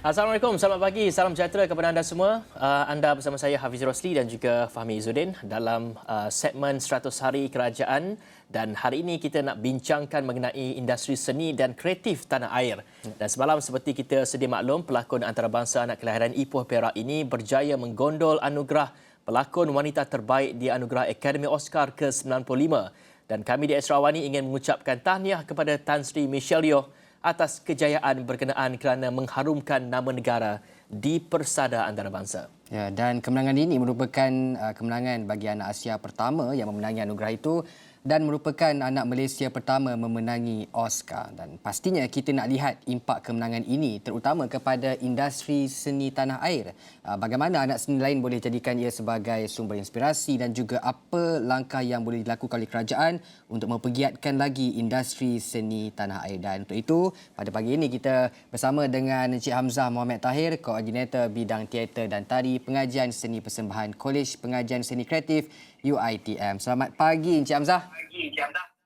Assalamualaikum, selamat pagi, salam sejahtera kepada anda semua. Anda bersama saya Hafiz Rosli dan juga Fahmi Izzuddin dalam segmen 100 Hari Kerajaan, dan hari ini kita nak bincangkan mengenai industri seni dan kreatif tanah air. Dan semalam seperti kita sedia maklum, pelakon antarabangsa anak kelahiran Ipoh Perak ini berjaya menggondol anugerah pelakon wanita terbaik di anugerah Akademi Oscar ke-95. Dan kami di Esrawani ingin mengucapkan tahniah kepada Tan Sri Michelle Yeoh atas kejayaan berkenaan kerana mengharumkan nama negara di persada antarabangsa. Ya, dan kemenangan ini merupakan kemenangan bagi anak Asia pertama yang memenangi anugerah itu dan merupakan anak Malaysia pertama memenangi Oscar. Dan pastinya kita nak lihat impak kemenangan ini terutama kepada industri seni tanah air. Bagaimana anak seni lain boleh jadikan ia sebagai sumber inspirasi dan juga apa langkah yang boleh dilakukan oleh kerajaan untuk mempergiatkan lagi industri seni tanah air. Dan untuk itu, pada pagi ini kita bersama dengan Encik Hamzah Mohamed Tahir, Koordinator Bidang Teater dan Tari Pengajian Seni Persembahan Kolej Pengajian Seni Kreatif UiTM. Selamat pagi Encik Hamzah.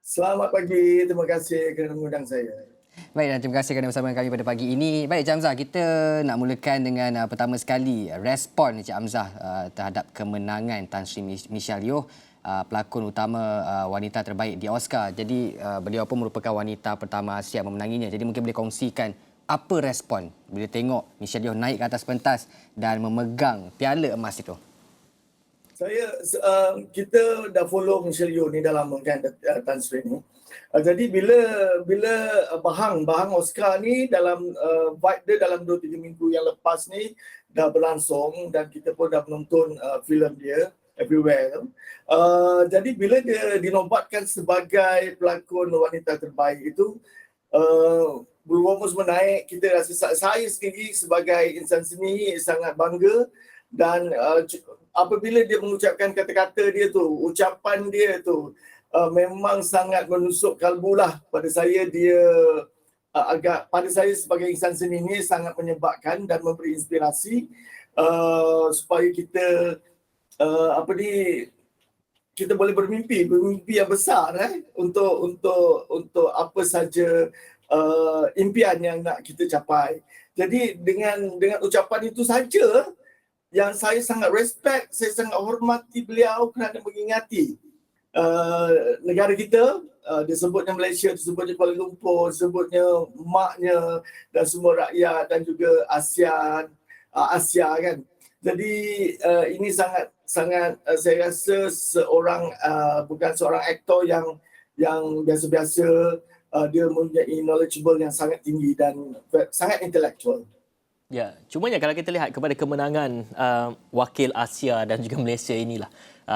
Selamat pagi, terima kasih kerana mengundang saya. Baik, dan terima kasih kerana bersama kami pada pagi ini. Baik Encik Hamzah, kita nak mulakan dengan pertama sekali respon Encik Hamzah terhadap kemenangan Tan Sri Michelle Yeoh, pelakon utama wanita terbaik di Oscar. Jadi beliau pun merupakan wanita pertama Asia memenanginya. Jadi mungkin boleh kongsikan apa respon bila tengok Michelle Yeoh naik ke atas pentas dan memegang piala emas itu? Kita dah follow Michelle Yeoh ni dah lama kan, Tan Sri ni. Jadi bila bahang Oscar ni dalam vibe dia dalam 2-3 minggu yang lepas ni dah berlangsung dan kita pun dah menonton filem dia everywhere. Jadi bila dia dinobatkan sebagai pelakon wanita terbaik itu, bulu roma semua naik. Kita rasa, saya sendiri sebagai insan seni sangat bangga. Dan apabila dia mengucapkan kata-kata dia tu, ucapan dia tu memang sangat menusuk kalbu lah pada saya. Dia pada saya sebagai insan seni ni sangat menyebabkan dan memberi inspirasi supaya kita kita boleh bermimpi yang besar untuk apa saja impian yang nak kita capai. Jadi dengan ucapan itu saja yang saya sangat respect, saya sangat hormati beliau kerana mengingati negara kita. Dia sebutnya Malaysia, dia sebutnya Kuala Lumpur, dia sebutnya maknya dan semua rakyat dan juga Asia kan. Jadi ini sangat saya rasa bukan seorang aktor yang biasa-biasa, dia mempunyai knowledgeable yang sangat tinggi dan sangat intellectual. Ya, cumanya kalau kita lihat kepada kemenangan wakil Asia dan juga Malaysia inilah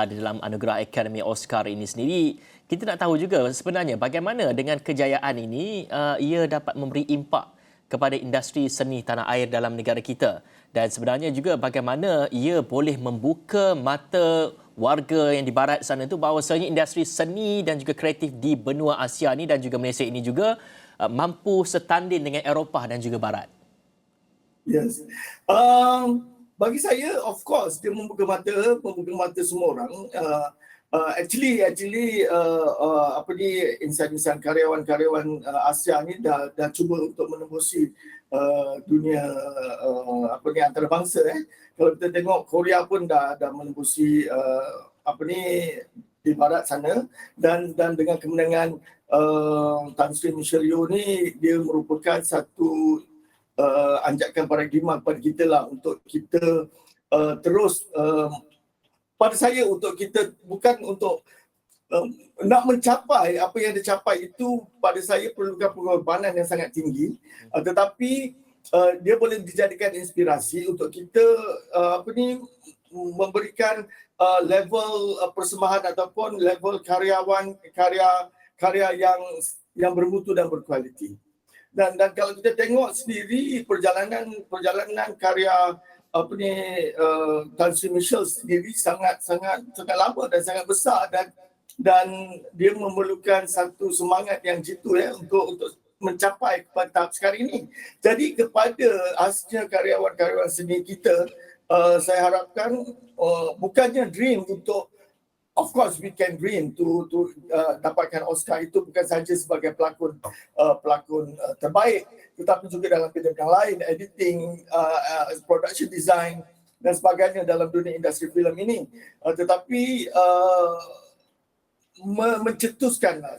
di dalam anugerah Akademi Oscar ini sendiri, kita nak tahu juga sebenarnya bagaimana dengan kejayaan ini ia dapat memberi impak kepada industri seni tanah air dalam negara kita, dan sebenarnya juga bagaimana ia boleh membuka mata warga yang di barat sana itu bahawasanya industri seni dan juga kreatif di benua Asia ini dan juga Malaysia ini juga mampu setanding dengan Eropah dan juga barat. Yes. Bagi saya, of course, dia membuka mata semua orang. Actually, insan-insan karyawan Asia ni dah cuba untuk menembusi dunia antarabangsa. Kalau kita tengok Korea pun dah menembusi di barat sana, dan dengan kemenangan Tan Sri Michelle Yeoh ni, dia merupakan satu anjakan paradigma kepada kita lah untuk kita terus pada saya untuk kita bukan untuk nak mencapai apa yang dicapai itu, pada saya perlukan pengorbanan yang sangat tinggi, tetapi dia boleh dijadikan inspirasi untuk kita memberikan level persembahan ataupun level karya yang bermutu dan berkualiti. Dan kalau kita tengok sendiri perjalanan karya Tan Sri Michelle sendiri sangat lama dan sangat besar, dan dia memerlukan satu semangat yang jitu untuk mencapai kepada tahap sekarang ini. Jadi kepada asnya karyawan-karyawan seni kita, saya harapkan bukannya dream untuk of course we can dream to dapatkan Oscar itu bukan sahaja sebagai pelakon terbaik, tetapi juga dalam bidang yang lain, editing, production design dan sebagainya dalam dunia industri filem ini. Tetapi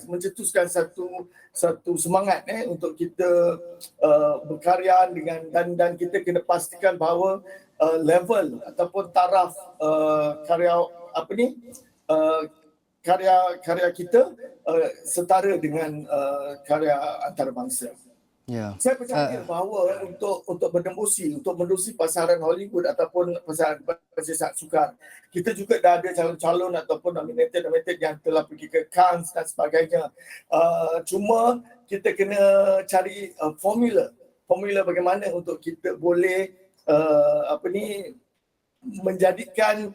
mencetuskan satu semangat untuk kita berkarya dan kita kena pastikan bahawa level ataupun taraf karya kita setara dengan karya antarabangsa. Ya. Saya percaya bahawa untuk menembusi pasaran Hollywood ataupun pasaran sukar, kita juga dah ada calon-calon ataupun nominated yang telah pergi ke Cannes dan sebagainya. Cuma kita kena cari formula bagaimana untuk kita boleh menjadikan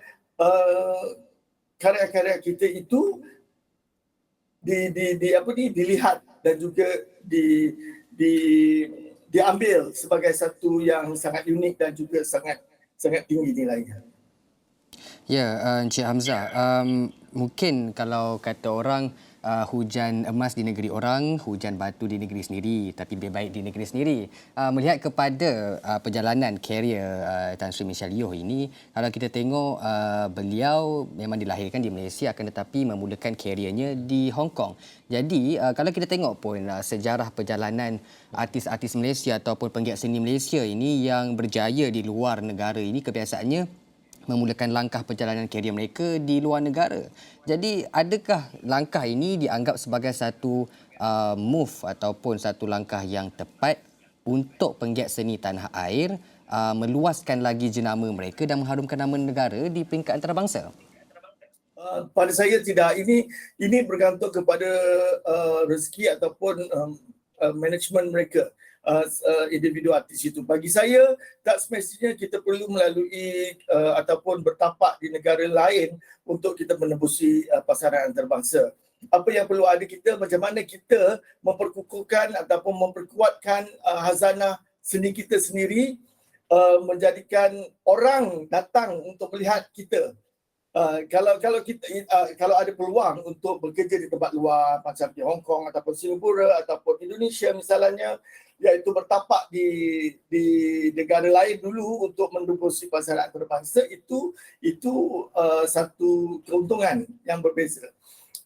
karya-karya kita itu dilihat dan juga diambil sebagai satu yang sangat unik dan juga sangat tinggi nilainya. Ya, Encik Hamzah, mungkin kalau kata orang hujan emas di negeri orang, hujan batu di negeri sendiri, tapi lebih baik di negeri sendiri. Melihat kepada perjalanan karier Tan Sri Michelle Yeoh ini, kalau kita tengok beliau memang dilahirkan di Malaysia akan tetapi memulakan kariernya di Hong Kong. Jadi kalau kita tengok pun sejarah perjalanan artis-artis Malaysia ataupun penggiat seni Malaysia ini yang berjaya di luar negara ini kebiasaannya memulakan langkah perjalanan karier mereka di luar negara. Jadi adakah langkah ini dianggap sebagai satu move ataupun satu langkah yang tepat untuk penggiat seni tanah air meluaskan lagi jenama mereka dan mengharumkan nama negara di peringkat antarabangsa? Pada saya tidak. Ini bergantung kepada rezeki ataupun management mereka. Individu artis itu. Bagi saya, tak semestinya kita perlu melalui ataupun bertapak di negara lain untuk kita menembusi pasaran antarabangsa. Apa yang perlu ada kita, macam mana kita memperkukuhkan ataupun memperkuatkan khazanah seni kita sendiri, menjadikan orang datang untuk melihat kita. Kalau ada peluang untuk bekerja di tempat luar macam di Hong Kong ataupun Singapura ataupun Indonesia misalnya, iaitu bertapak di negara lain dulu untuk menembusi pasaran antarabangsa, itu satu keuntungan yang berbeza.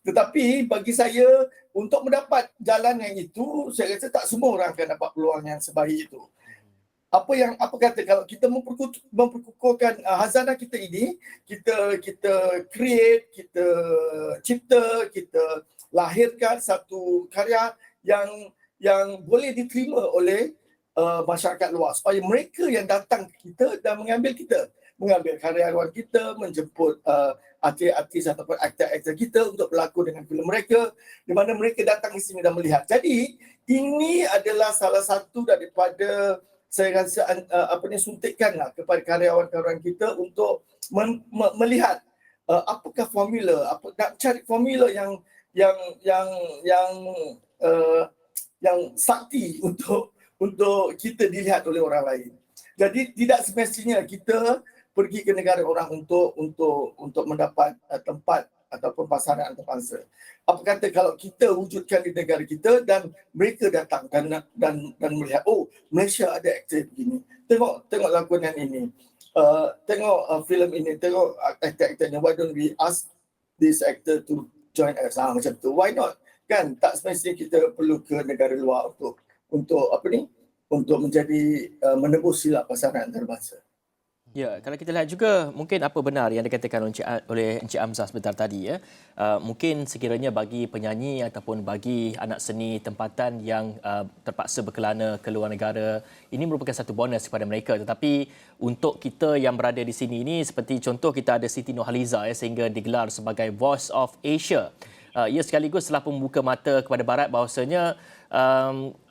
Tetapi bagi saya, untuk mendapat jalan yang itu, saya rasa tak semua orang akan dapat peluang yang sebaik itu. Apa kata, kalau kita memperkukuhkan khazanah kita ini, kita create, kita cipta, kita lahirkan satu karya yang boleh diterima oleh masyarakat luas, supaya mereka yang datang ke kita dan mengambil karyawan kita, menjemput artis ataupun aktor-aktor kita untuk berlakon dengan filem mereka, di mana mereka datang di sini dan melihat. Jadi ini adalah salah satu daripada, saya rasa suntikanlah kepada karyawan-karyawan kita untuk melihat apakah formula, nak cari formula yang sakti untuk kita dilihat oleh orang lain. Jadi tidak semestinya kita pergi ke negara orang untuk mendapat tempat ataupun pasaran antarabangsa. Apa kata kalau kita wujudkan di negara kita dan mereka datang dan melihat, oh, Malaysia ada aktor begini. Tengok lakonan ini. Tengok filem ini, tengok aktor-aktornya. Why don't we ask this actor to join us? Macam tu. Why not? Kan tak semestinya kita perlu ke negara luar untuk menjadi menembusilah pasaran antarabangsa. Ya, kalau kita lihat juga mungkin apa benar yang dikatakan oleh Encik Hamzah sebentar tadi ya. Mungkin sekiranya bagi penyanyi ataupun bagi anak seni tempatan yang terpaksa berkelana ke luar negara, ini merupakan satu bonus kepada mereka. Tetapi untuk kita yang berada di sini ini, seperti contoh kita ada Siti Nurhaliza ya, sehingga digelar sebagai Voice of Asia. Ia sekaligus telah membuka mata kepada barat bahawasanya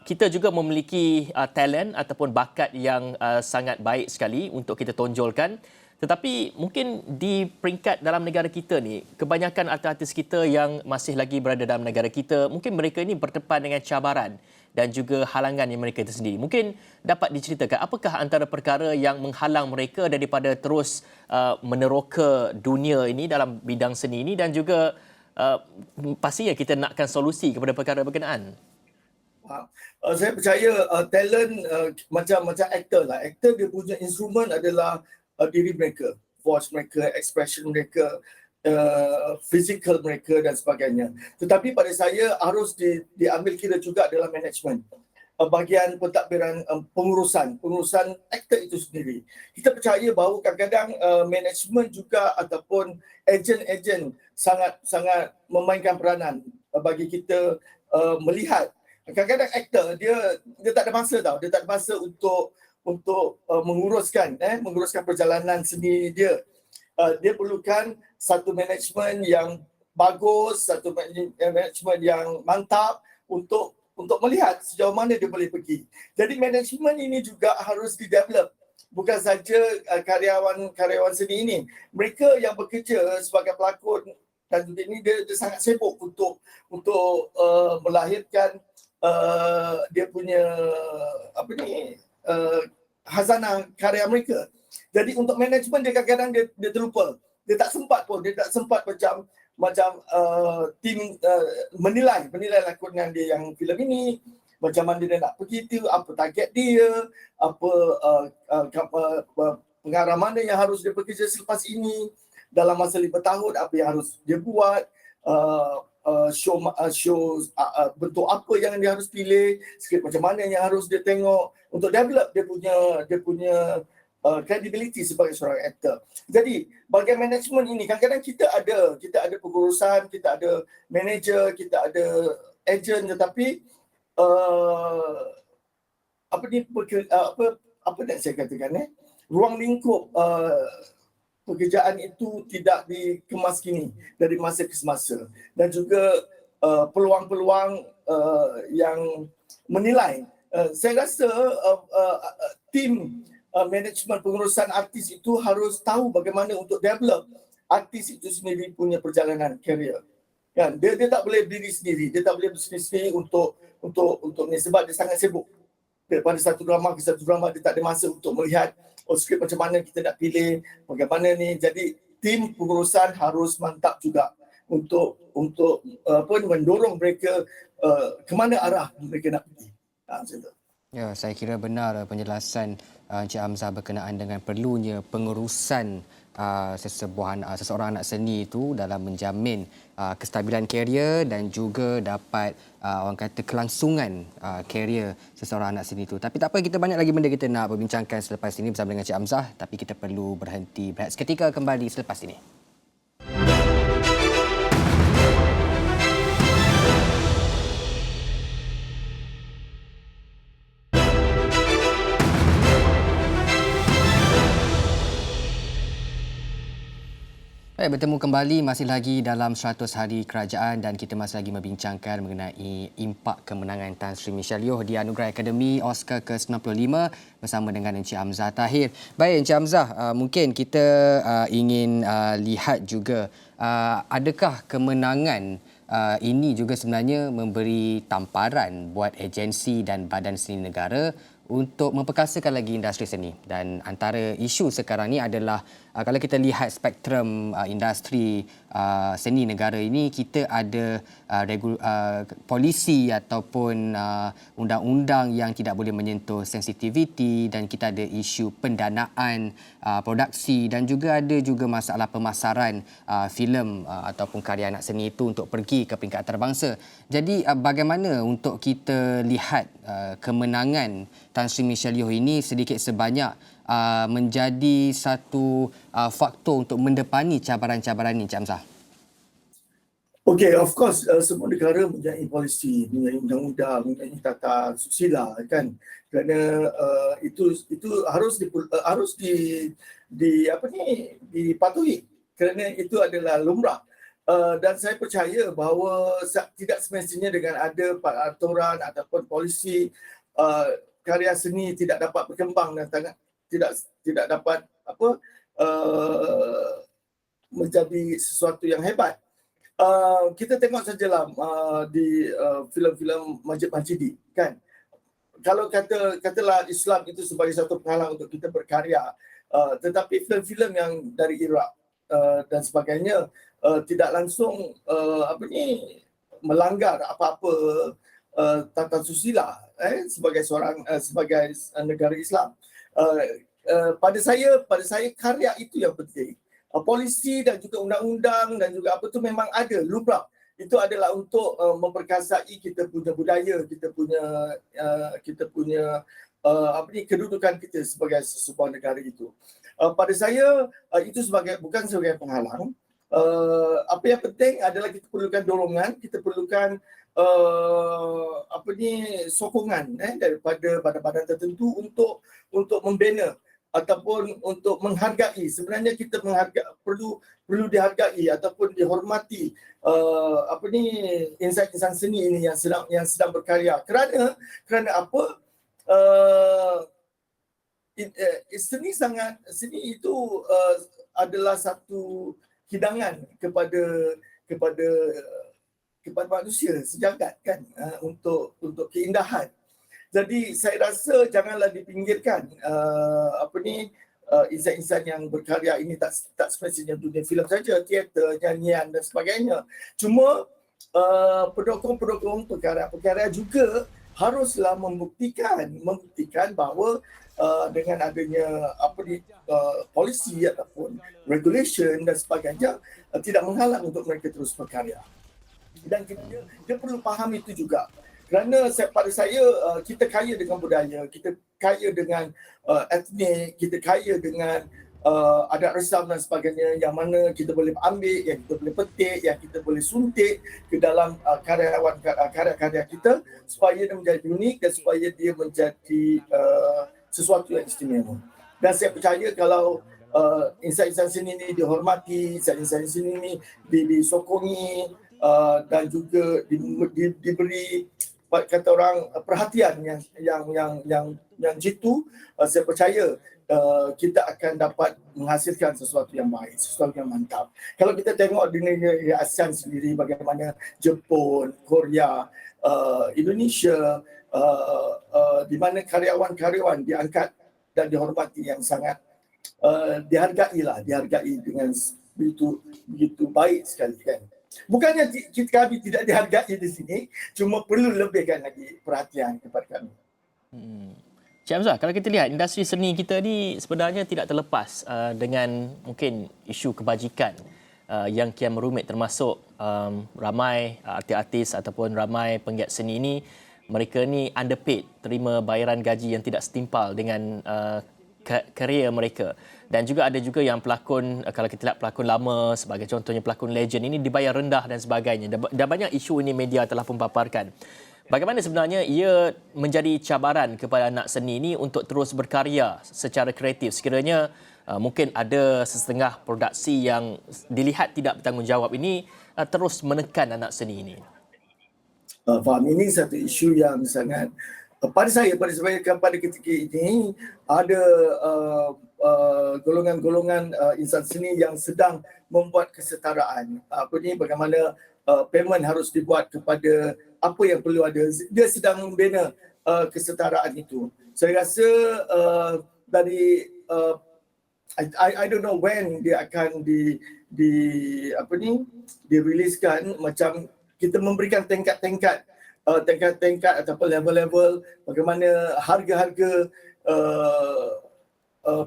kita juga memiliki talent ataupun bakat yang sangat baik sekali untuk kita tonjolkan. Tetapi mungkin di peringkat dalam negara kita ni, kebanyakan artis-artis kita yang masih lagi berada dalam negara kita, mungkin mereka ini berdepan dengan cabaran dan juga halangan yang mereka itu sendiri. Mungkin dapat diceritakan apakah antara perkara yang menghalang mereka daripada terus meneroka dunia ini dalam bidang seni ini, dan juga pastinya kita nakkan solusi kepada perkara berkenaan. Saya percaya talent macam aktor lah. Aktor dia punya instrumen adalah diri mereka, voice mereka, expression mereka, physical mereka dan sebagainya. Tetapi pada saya harus diambil kira juga dalam management. Bahagian pentadbiran pengurusan aktor itu sendiri. Kita percaya bahawa kadang-kadang management juga ataupun ejen-ejen sangat memainkan peranan bagi kita melihat. Kadang-kadang aktor dia tak ada masa tau. Dia tak ada masa untuk menguruskan perjalanan seni dia. Dia perlukan satu management yang bagus, satu management yang mantap untuk melihat sejauh mana dia boleh pergi. Jadi management ini juga harus di-develop. Bukan saja karyawan seni ini. Mereka yang bekerja sebagai pelakon dan ini dia sangat sibuk untuk melahirkan dia punya khazanah karya mereka. Jadi untuk management dia kadang-kadang dia terlupa. Dia tak sempat macam tim menilai lakonan dia yang filem ini, macam mana dia nak pergi tu, apa target dia, apa pengarah mana yang harus dia bekerja selepas ini, dalam masa 5 tahun apa yang harus dia buat, show bentuk apa yang dia harus pilih, skrip macam mana yang harus dia tengok untuk develop dia punya credibility sebagai seorang aktor. Jadi bahagian management ini kadang-kadang kita ada pengurusan, kita ada manager, kita ada agent, tetapi apa nak saya katakan ruang lingkup pekerjaan itu tidak dikemas kini dari masa ke semasa, dan juga peluang-peluang yang menilai. Saya rasa tim manajemen pengurusan artis itu harus tahu bagaimana untuk develop artis itu sendiri punya perjalanan karier. Kan, dia tak boleh berdiri sendiri, dia tak boleh bersendiri untuk ni sebab dia sangat sibuk. Daripada satu drama ke satu drama, dia tak ada masa untuk melihat skrip macam mana kita nak pilih, bagaimana ni. Jadi tim pengurusan harus mantap juga untuk mendorong mereka ke mana arah mereka nak pergi. Macam tu. Ya, saya kira benar penjelasan Encik Hamzah berkenaan dengan perlunya pengurusan seseorang anak seni itu dalam menjamin kestabilan karier dan juga dapat orang kata kelangsungan karier seseorang anak seni itu. Tapi tak apa, kita banyak lagi benda kita nak berbincangkan selepas ini bersama dengan Encik Hamzah, tapi kita perlu berhenti berehat seketika, kembali selepas ini. Bertemu kembali masih lagi dalam 100 hari kerajaan dan kita masih lagi membincangkan mengenai impak kemenangan Tan Sri Michelle Yeoh di Anugerah Akademi Oscar ke-95 bersama dengan Encik Hamzah Tahir. Baik Encik Hamzah, mungkin kita ingin lihat juga adakah kemenangan ini juga sebenarnya memberi tamparan buat agensi dan badan seni negara untuk memperkasakan lagi industri seni. Dan antara isu sekarang ni adalah kalau kita lihat spektrum industri seni negara ini, kita ada polisi ataupun undang-undang yang tidak boleh menyentuh sensitiviti, dan kita ada isu pendanaan produksi, dan juga ada juga masalah pemasaran filem ataupun karya anak seni itu untuk pergi ke peringkat antarabangsa. Jadi bagaimana untuk kita lihat kemenangan Tan Sri Michelle Yeoh ini sedikit sebanyak menjadi satu faktor untuk mendepani cabaran-cabaran ini, Encik Hamzah? Okay, of course, semua negara mempunyai polisi, mempunyai undang-undang, mempunyai tata susila, kan? Kerana itu harus dipatuhi, kerana itu adalah lumrah. Dan saya percaya bahawa tidak semestinya dengan ada peraturan ataupun polisi, karya seni tidak dapat berkembang dan tidak dapat menjadi sesuatu yang hebat. Kita tengok sajalah di filem-filem Majid Majidi, kan. Kalau katalah Islam itu sebagai satu penghalang untuk kita berkarya, tetapi filem-filem yang dari Iraq dan sebagainya tidak langsung melanggar apa-apa tata susila sebagai negara Islam. Pada saya karya itu yang penting. Polisi dan juga undang-undang dan juga apa tu memang ada lumrah. Itu adalah untuk memperkasai kita punya budaya, kita punya kedudukan kita sebagai sebuah negara itu. Pada saya itu bukan sebagai penghalang. Apa yang penting adalah kita perlukan dorongan, kita perlukan sokongan daripada badan-badan tertentu untuk membina ataupun untuk menghargai. Sebenarnya kita perlu dihargai ataupun dihormati insan-insan seni ini yang sedang berkarya. Kerana apa? Seni itu adalah satu hidangan kepada manusia sejagat, kan, untuk keindahan. Jadi saya rasa janganlah dipinggirkan insan-insan yang berkarya ini, tak semestinya dunia filem saja, teater, nyanyian dan sebagainya. Cuma pendukung-pendukung perkara-perkara juga haruslah membuktikan bahawa dengan adanya polisi ataupun regulation dan sebagainya tidak menghalang untuk mereka terus berkarya. Dan dia perlu faham itu juga. Kerana pada saya kita kaya dengan budaya, kita kaya dengan etnik, kita kaya dengan adat resam dan sebagainya yang mana kita boleh ambil, yang kita boleh petik, yang kita boleh suntik ke dalam karya-karya kita supaya dia menjadi unik dan supaya dia menjadi sesuatu yang istimewa. Dan saya percaya kalau insan-insan seni ini dihormati, insan-insan seni ini disokongi dan juga diberi kata orang perhatian yang jitu, saya percaya kita akan dapat menghasilkan sesuatu yang baik, sesuatu yang mantap. Kalau kita tengok di negara ASEAN sendiri, bagaimana Jepun, Korea, Indonesia, di mana karyawan-karyawan diangkat dan dihormati yang sangat dihargai dengan begitu baik sekali, kan. Bukannya kami tidak dihargai di sini, cuma perlu lebihkan lagi perhatian kepada kami. Cik Hamzah, kalau kita lihat industri seni kita ni sebenarnya tidak terlepas dengan mungkin isu kebajikan yang kian merumit, termasuk ramai artis-artis ataupun ramai penggiat seni ini, mereka ni underpaid, terima bayaran gaji yang tidak setimpal dengan kerjaya mereka. Dan juga ada juga yang pelakon, kalau kita lihat pelakon lama sebagai contohnya pelakon legend ini dibayar rendah dan sebagainya. Dan banyak isu ini media telah pun paparkan. Bagaimana sebenarnya ia menjadi cabaran kepada anak seni ini untuk terus berkarya secara kreatif? Sekiranya mungkin ada setengah produksi yang dilihat tidak bertanggungjawab ini terus menekan anak seni ini. Faham, ini satu isu yang sangat pada ketika ini ada golongan-golongan insan seni yang sedang membuat kesetaraan. Bagaimana payment harus dibuat kepada apa yang perlu ada. Dia sedang membina kesetaraan itu. Saya rasa I don't know when dia akan diriliskan, macam kita memberikan tingkat-tingkat ataupun level-level bagaimana harga-harga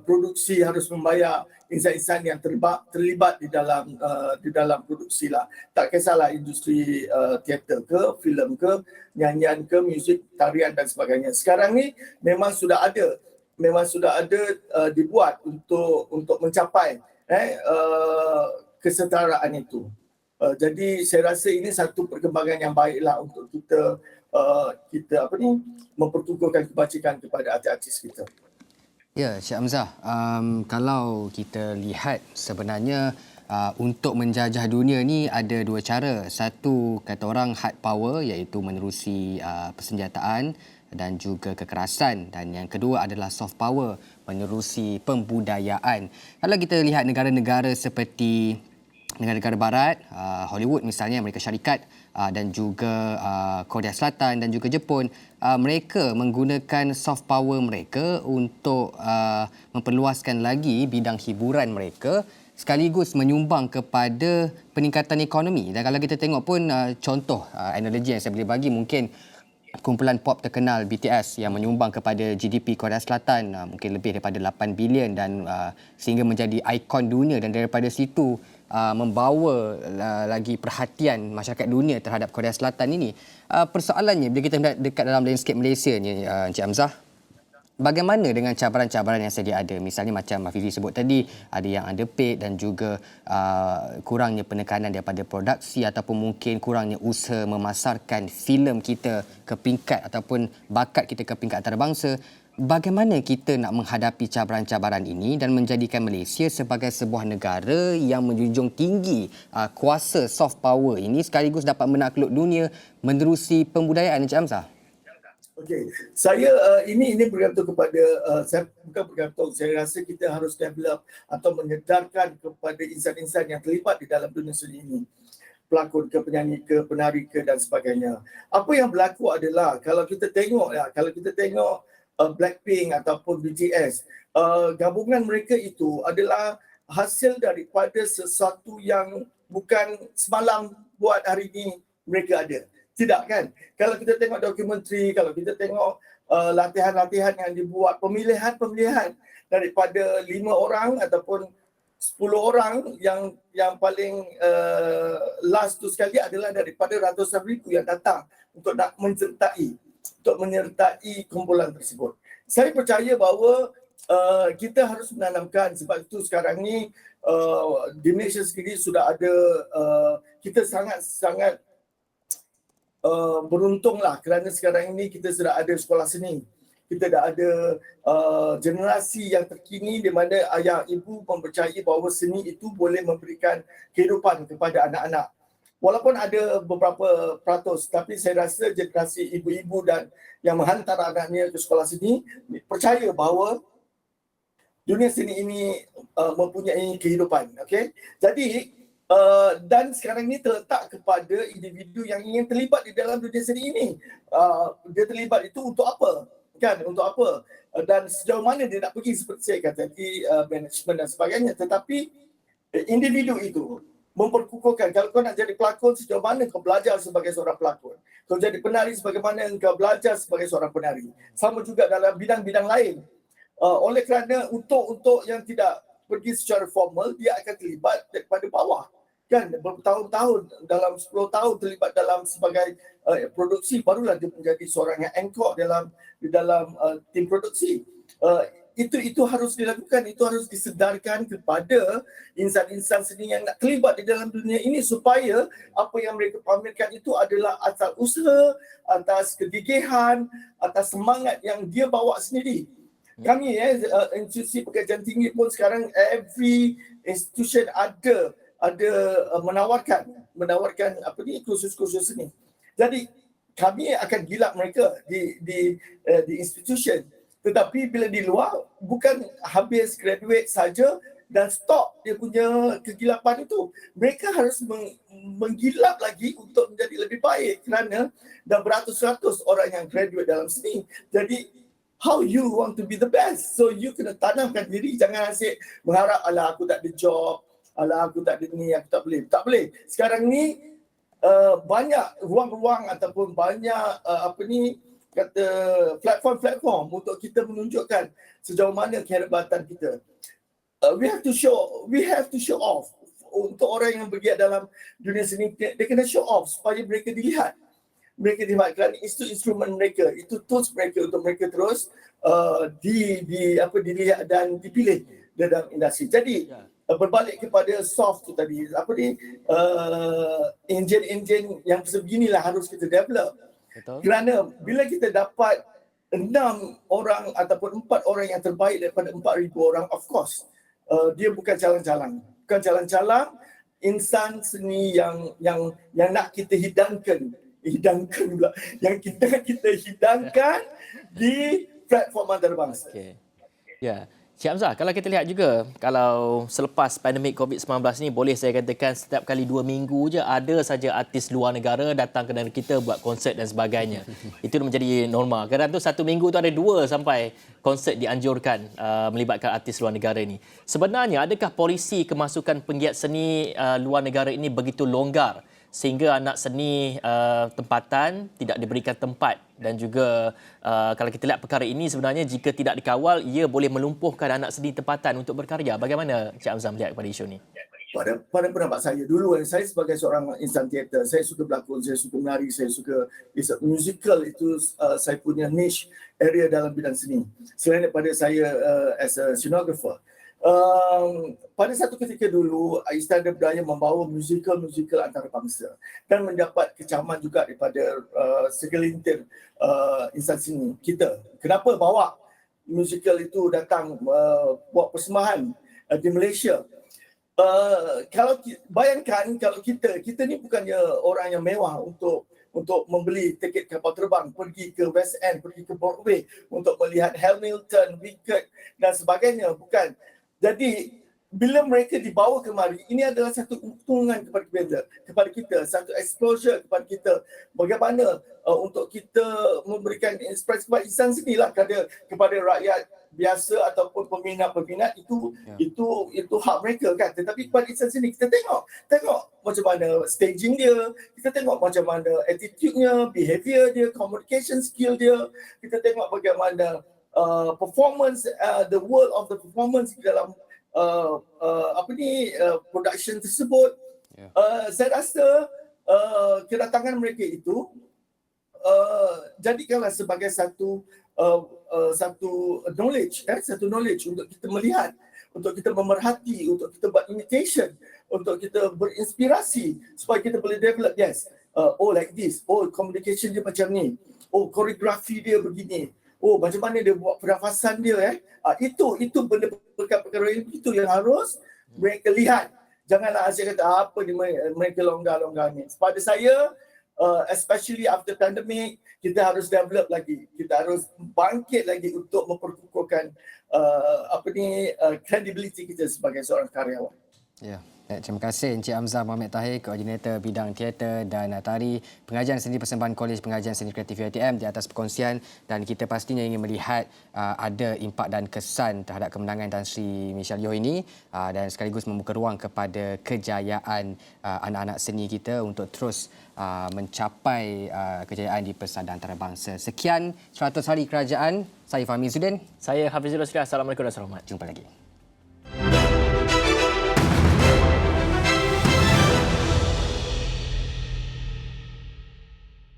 produksi harus membayar insan-insan yang terlibat di dalam produksi lah. Tak kisahlah industri teater ke, filem ke, nyanyian ke, muzik, tarian dan sebagainya. Sekarang ni memang sudah ada dibuat untuk mencapai kesetaraan itu. Jadi saya rasa ini satu perkembangan yang baiklah untuk kita mempertukarkan kebajikan kepada artis-artis kita. Ya, Cik Hamzah, kalau kita lihat sebenarnya untuk menjajah dunia ni ada dua cara. Satu, kata orang hard power, iaitu menerusi persenjataan, dan juga kekerasan, dan yang kedua adalah soft power menerusi pembudayaan. Kalau kita lihat negara-negara seperti negara-negara barat, Hollywood misalnya, Amerika Syarikat dan juga Korea Selatan dan juga Jepun, mereka menggunakan soft power mereka untuk memperluaskan lagi bidang hiburan mereka sekaligus menyumbang kepada peningkatan ekonomi. Dan kalau kita tengok pun contoh analogi yang saya boleh bagi, mungkin kumpulan pop terkenal BTS yang menyumbang kepada GDP Korea Selatan mungkin lebih daripada 8 bilion dan sehingga menjadi ikon dunia, dan daripada situ membawa lagi perhatian masyarakat dunia terhadap Korea Selatan ini. Persoalannya bila kita dekat dalam landscape Malaysia ni, Encik Hamzah, bagaimana dengan cabaran-cabaran yang sedia ada? Misalnya macam Hafizi sebut tadi, ada yang underpaid dan juga kurangnya penekanan daripada produksi ataupun mungkin kurangnya usaha memasarkan filem kita ke peringkat ataupun bakat kita ke peringkat antarabangsa. Bagaimana kita nak menghadapi cabaran-cabaran ini dan menjadikan Malaysia sebagai sebuah negara yang menjunjung tinggi kuasa soft power ini sekaligus dapat menakluk dunia menerusi pembudayaan, Encik Hamzah? Okey, saya ini bergantung kepada saya bukan bergantung, saya rasa kita harus develop atau menyedarkan kepada insan-insan yang terlibat di dalam dunia seni ini, pelakon ke, penyanyi ke, penari ke dan sebagainya. Apa yang berlaku adalah kalau kita tengok Blackpink ataupun BTS, gabungan mereka itu adalah hasil daripada sesuatu yang bukan semalam buat hari ini mereka ada. Tidak kan? Kalau kita tengok dokumentari, kalau kita tengok latihan-latihan yang dibuat, pemilihan daripada 5 orang ataupun 10 orang yang paling last tu sekali adalah daripada ratusan ribu yang datang untuk nak menyertai kumpulan tersebut. Saya percaya bahawa kita harus menanamkan, sebab itu sekarang ni di Malaysia sendiri sudah ada, kita sangat beruntunglah kerana sekarang ini kita sudah ada sekolah seni. Kita dah ada generasi yang terkini di mana ayah ibu mempercayai bahawa seni itu boleh memberikan kehidupan kepada anak-anak. Walaupun ada beberapa peratus, tapi saya rasa generasi ibu-ibu dan yang menghantar anaknya ke sekolah seni percaya bahawa dunia seni ini mempunyai kehidupan. Okay? Jadi dan sekarang ini terletak kepada individu yang ingin terlibat di dalam dunia seni ini. Dia terlibat itu untuk apa? Kan, untuk apa? Dan sejauh mana dia nak pergi, seperti saya kata tadi, management dan sebagainya. Tetapi individu itu memperkukuhkan, kalau kau nak jadi pelakon, sejauh mana kau belajar sebagai seorang pelakon. Kau jadi penari, sebagaimana kau belajar sebagai seorang penari. Sama juga dalam bidang-bidang lain. Oleh kerana untuk yang tidak pergi secara formal, dia akan terlibat daripada bawah. Kan, bertahun-tahun, dalam 10 tahun terlibat dalam sebagai produksi, barulah dia menjadi seorang yang anchor di dalam tim produksi. Itu harus dilakukan, itu harus disedarkan kepada insan-insan seni yang nak terlibat di dalam dunia ini, supaya apa yang mereka pamerkan itu adalah asal usaha, atas kegigihan, atas semangat yang dia bawa sendiri. Kami institusi pekerjaan tinggi pun sekarang every institution ada menawarkan apa ni, kursus-kursus seni. Jadi kami akan gilap mereka di institution. Tetapi bila di luar, bukan habis graduate saja dan stop dia punya kegilapan itu. Mereka harus menggilap lagi untuk menjadi lebih baik, kerana dah beratus-ratus orang yang graduate dalam seni. Jadi how you want to be the best? So you kena tanamkan diri, jangan asyik mengharap alah aku tak ada job, alah aku tak ada ni, aku tak boleh. Tak boleh. Sekarang ni banyak ruang-ruang ataupun banyak platform-platform untuk kita menunjukkan sejauh mana kehebatan kita. We have to show off. Untuk orang yang bergiat dalam dunia seni, dia kena show off supaya mereka dilihat. Mereka dilihat kerana itu instrumen mereka, itu tools mereka untuk mereka terus dilihat dan dipilih dalam industri. Jadi berbalik kepada soft tu tadi, enjin-enjin yang sebeginilah harus kita develop. Betul. Kerana bila kita dapat 6 orang ataupun 4 orang yang terbaik daripada 4,000 orang, of course dia bukan calang-calang. Bukan calang-calang insan seni yang nak kita hidangkan, hidangkan pula. Yang kita hidangkan di platform antarabangsa. Okey. Ya. Cik Hamzah, kalau kita lihat juga, kalau selepas pandemik COVID-19 ni, boleh saya katakan setiap kali 2 minggu je ada saja artis luar negara datang ke negara kita buat konsert dan sebagainya. Itu menjadi normal. Kadang tu 1 minggu tu ada 2 sampai konsert dianjurkan melibatkan artis luar negara ini. Sebenarnya, adakah polisi kemasukan penggiat seni luar negara ini begitu longgar sehingga anak seni tempatan tidak diberikan tempat, dan juga kalau kita lihat perkara ini sebenarnya jika tidak dikawal ia boleh melumpuhkan anak seni tempatan untuk berkarya. Bagaimana Cik Hamzah melihat kepada isu ini? Pada pendapat saya dulu, saya sebagai seorang insan teater, saya suka berlakon, saya suka menari, saya suka musical, itu saya punya niche area dalam bidang seni. Selain daripada saya as a scenographer, pada satu ketika dulu Istana Budaya membawa musical antarabangsa dan mendapat kecaman juga daripada segelintir insan seni kita. Kenapa bawa musical itu datang buat persembahan di Malaysia? Bayangkan kalau kita ni bukannya orang yang mewah untuk membeli tiket kapal terbang pergi ke West End, pergi ke Broadway untuk melihat Hamilton, Wicked dan sebagainya, bukan. Jadi bila mereka dibawa kemari, ini adalah satu keuntungan kepada kita, satu exposure kepada kita. Bagaimana untuk kita memberikan inspirasi kepada insan sendirilah, kepada rakyat biasa ataupun peminat-peminat, itu hak mereka kan. Tetapi kepada insan sendiri, kita tengok macam mana staging dia, kita tengok macam mana attitude-nya, behavior dia, communication skill dia, kita tengok bagaimana performance, the world of the performance di dalam production tersebut. Saya rasa kedatangan mereka itu jadikanlah sebagai satu knowledge, satu knowledge untuk kita melihat, untuk kita memerhati, untuk kita buat imitation, untuk kita berinspirasi supaya kita boleh develop. Like this, communication dia macam ni, koreografi dia begini, macam mana dia buat pernafasan dia. Itu benda perkara itu yang harus mereka lihat. Janganlah asyik kata apa ni mereka longgar-longgar ni. Pada saya, especially after pandemic, kita harus develop lagi. Kita harus bangkit lagi untuk memperkukuhkan credibility kita sebagai seorang karyawan. Ya. Terima kasih Encik Hamzah Mohamed Tahir, Koordinator Bidang Teater dan Tari Pengajian Seni Persembahan Kolej Pengajian Seni Kreatif UiTM, di atas perkongsian, dan kita pastinya ingin melihat ada impak dan kesan terhadap kemenangan Tan Sri Michelle Yeoh ini, dan sekaligus membuka ruang kepada kejayaan anak-anak seni kita untuk terus mencapai kejayaan di persada antarabangsa. Sekian 100 Hari Kerajaan. Saya Fahmi Zudin. Saya Hafizul Rosli. Assalamualaikum warahmatullahi wabarakatuh. Jumpa lagi.